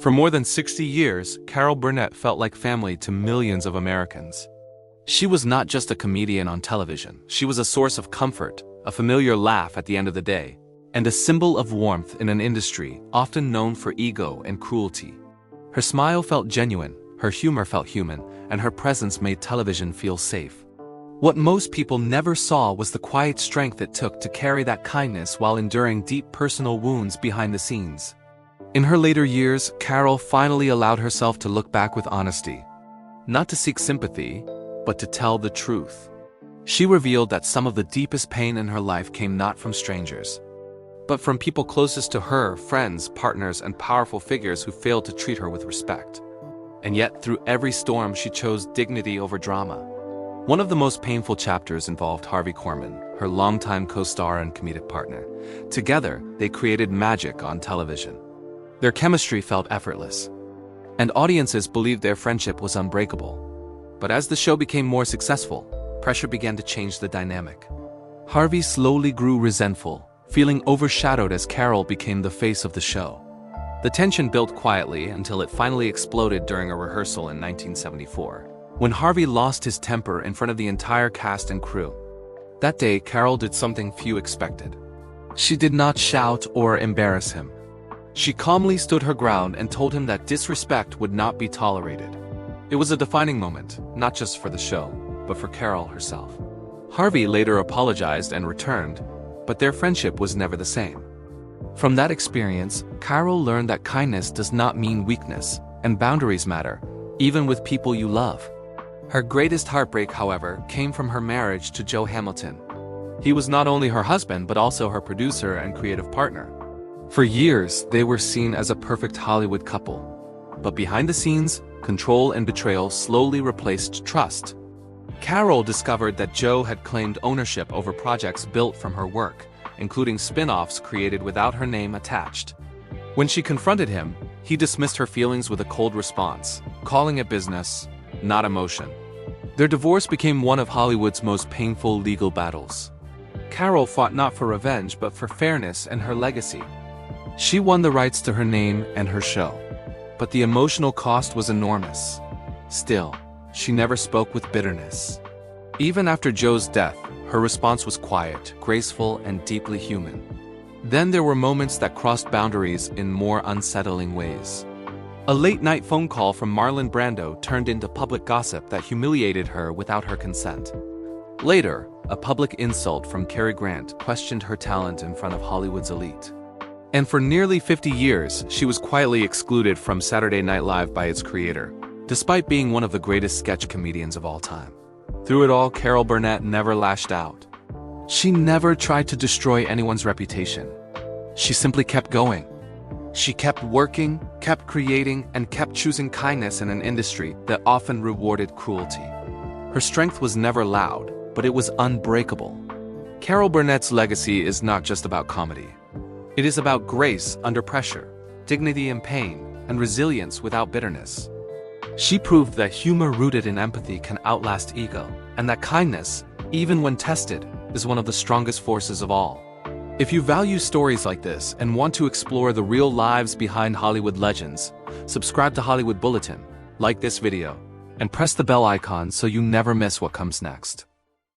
For more than 60 years, Carol Burnett felt like family to millions of Americans. She was not just a comedian on television, she was a source of comfort, a familiar laugh at the end of the day, and a symbol of warmth in an industry often known for ego and cruelty. Her smile felt genuine, her humor felt human, and her presence made television feel safe. What most people never saw was the quiet strength it took to carry that kindness while enduring deep personal wounds behind the scenes. In her later years, Carol finally allowed herself to look back with honesty. Not to seek sympathy, but to tell the truth. She revealed that some of the deepest pain in her life came not from strangers, but from people closest to her, friends, partners, and powerful figures who failed to treat her with respect. And yet, through every storm, she chose dignity over drama. One of the most painful chapters involved Harvey Korman, her longtime co-star and comedic partner. Together, they created magic on television. Their chemistry felt effortless, and audiences believed their friendship was unbreakable. But as the show became more successful, pressure began to change the dynamic. Harvey slowly grew resentful, feeling overshadowed as Carol became the face of the show. The tension built quietly until it finally exploded during a rehearsal in 1974, when Harvey lost his temper in front of the entire cast and crew. That day, Carol did something few expected. She did not shout or embarrass him. She calmly stood her ground and told him that disrespect would not be tolerated. It was a defining moment, not just for the show, but for Carol herself. Harvey later apologized and returned, but their friendship was never the same. From that experience, Carol learned that kindness does not mean weakness, and boundaries matter, even with people you love. Her greatest heartbreak, however, came from her marriage to Joe Hamilton. He was not only her husband but also her producer and creative partner. For years, they were seen as a perfect Hollywood couple. But behind the scenes, control and betrayal slowly replaced trust. Carol discovered that Joe had claimed ownership over projects built from her work, including spin-offs created without her name attached. When she confronted him, he dismissed her feelings with a cold response, calling it business, not emotion. Their divorce became one of Hollywood's most painful legal battles. Carol fought not for revenge but for fairness and her legacy. She won the rights to her name and her show, but the emotional cost was enormous. Still, she never spoke with bitterness. Even after Joe's death, her response was quiet, graceful, and deeply human. Then there were moments that crossed boundaries in more unsettling ways. A late-night phone call from Marlon Brando turned into public gossip that humiliated her without her consent. Later, a public insult from Cary Grant questioned her talent in front of Hollywood's elite. And for nearly 50 years, she was quietly excluded from Saturday Night Live by its creator, despite being one of the greatest sketch comedians of all time. Through it all, Carol Burnett never lashed out. She never tried to destroy anyone's reputation. She simply kept going. She kept working, kept creating, and kept choosing kindness in an industry that often rewarded cruelty. Her strength was never loud, but it was unbreakable. Carol Burnett's legacy is not just about comedy. It is about grace under pressure, dignity in pain, and resilience without bitterness. She proved that humor rooted in empathy can outlast ego, and that kindness, even when tested, is one of the strongest forces of all. If you value stories like this and want to explore the real lives behind Hollywood legends, subscribe to Hollywood Bulletin, like this video, and press the bell icon so you never miss what comes next.